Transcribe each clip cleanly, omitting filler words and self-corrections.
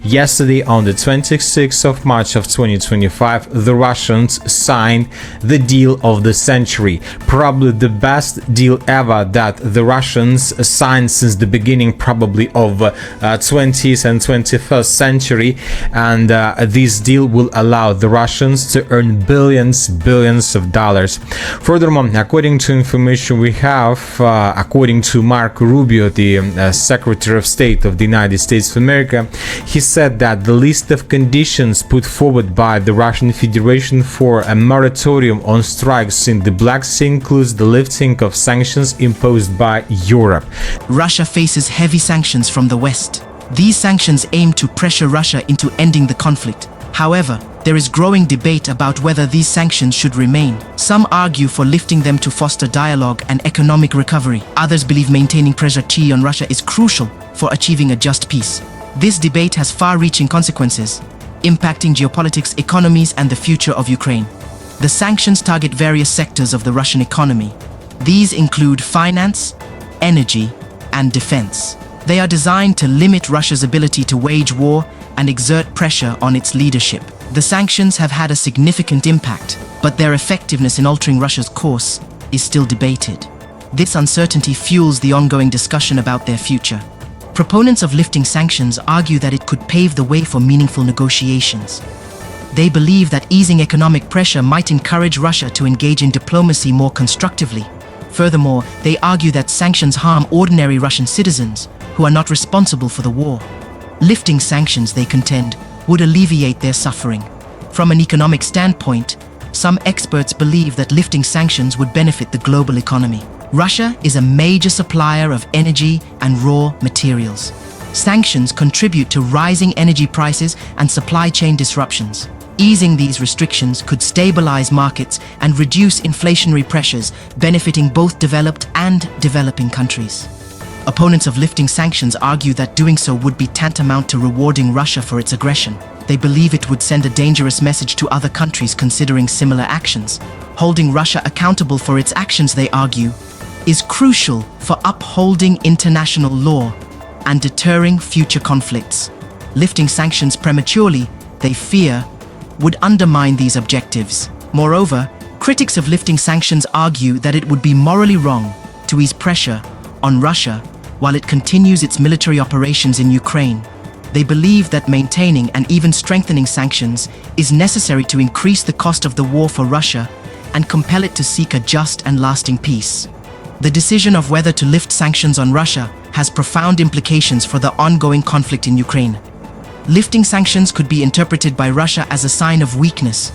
Yesterday, on the 26th of March of 2025, the Russians signed the deal of the century, probably the best deal ever that the Russians signed since the beginning probably of 20th and 21st century, and this deal will allow the Russians to earn billions of dollars. Furthermore, according to information we have, according to Marco Rubio, the Secretary of State of the United States of America, he said that the list of conditions put forward by the Russian Federation for a moratorium on strikes in the Black Sea includes the lifting of sanctions imposed by Europe. Russia faces heavy sanctions from the West. These sanctions aim to pressure Russia into ending the conflict. However, there is growing debate about whether these sanctions should remain. Some argue for lifting them to foster dialogue and economic recovery. Others believe maintaining pressure on Russia is crucial for achieving a just peace. This debate has far-reaching consequences, impacting geopolitics, economies, and the future of Ukraine. The sanctions target various sectors of the Russian economy. These include finance, energy, and defense. They are designed to limit Russia's ability to wage war and exert pressure on its leadership. The sanctions have had a significant impact, but their effectiveness in altering Russia's course is still debated. This uncertainty fuels the ongoing discussion about their future. Proponents of lifting sanctions argue that it could pave the way for meaningful negotiations. They believe that easing economic pressure might encourage Russia to engage in diplomacy more constructively. Furthermore, they argue that sanctions harm ordinary Russian citizens who are not responsible for the war. Lifting sanctions, they contend, would alleviate their suffering. From an economic standpoint, some experts believe that lifting sanctions would benefit the global economy. Russia is a major supplier of energy and raw materials. Sanctions contribute to rising energy prices and supply chain disruptions. Easing these restrictions could stabilize markets and reduce inflationary pressures, benefiting both developed and developing countries. Opponents of lifting sanctions argue that doing so would be tantamount to rewarding Russia for its aggression. They believe it would send a dangerous message to other countries considering similar actions. Holding Russia accountable for its actions, they argue, is crucial for upholding international law and deterring future conflicts. Lifting sanctions prematurely, they fear, would undermine these objectives. Moreover, critics of lifting sanctions argue that it would be morally wrong to ease pressure on Russia while it continues its military operations in Ukraine. They believe that maintaining and even strengthening sanctions is necessary to increase the cost of the war for Russia and compel it to seek a just and lasting peace. The decision of whether to lift sanctions on Russia has profound implications for the ongoing conflict in Ukraine. Lifting sanctions could be interpreted by Russia as a sign of weakness,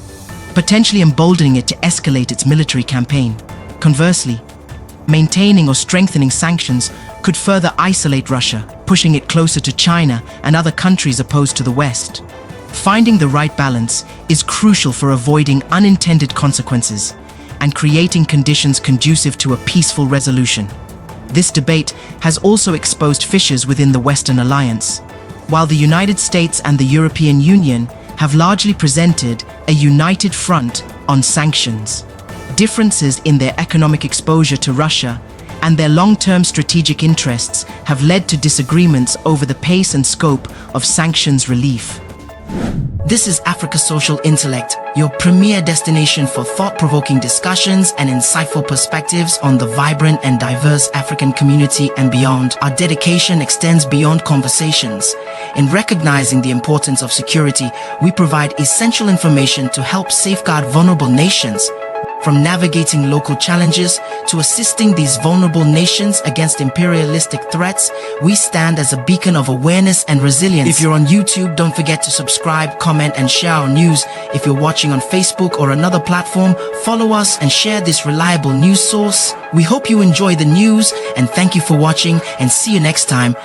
potentially emboldening it to escalate its military campaign. Conversely, maintaining or strengthening sanctions could further isolate Russia, pushing it closer to China and other countries opposed to the West. Finding the right balance is crucial for avoiding unintended consequences and creating conditions conducive to a peaceful resolution. This debate has also exposed fissures within the Western alliance. While the United States and the European Union have largely presented a united front on sanctions, differences in their economic exposure to Russia and their long-term strategic interests have led to disagreements over the pace and scope of sanctions relief. This is Africa Social Intellect, your premier destination for thought-provoking discussions and insightful perspectives on the vibrant and diverse African community and beyond. Our dedication extends beyond conversations. In recognizing the importance of security, we provide essential information to help safeguard vulnerable nations. From navigating local challenges to assisting these vulnerable nations against imperialistic threats, we stand as a beacon of awareness and resilience. If you're on YouTube, don't forget to subscribe, comment, and share our news. If you're watching on Facebook or another platform, follow us and share this reliable news source. We hope you enjoy the news, and thank you for watching, and see you next time.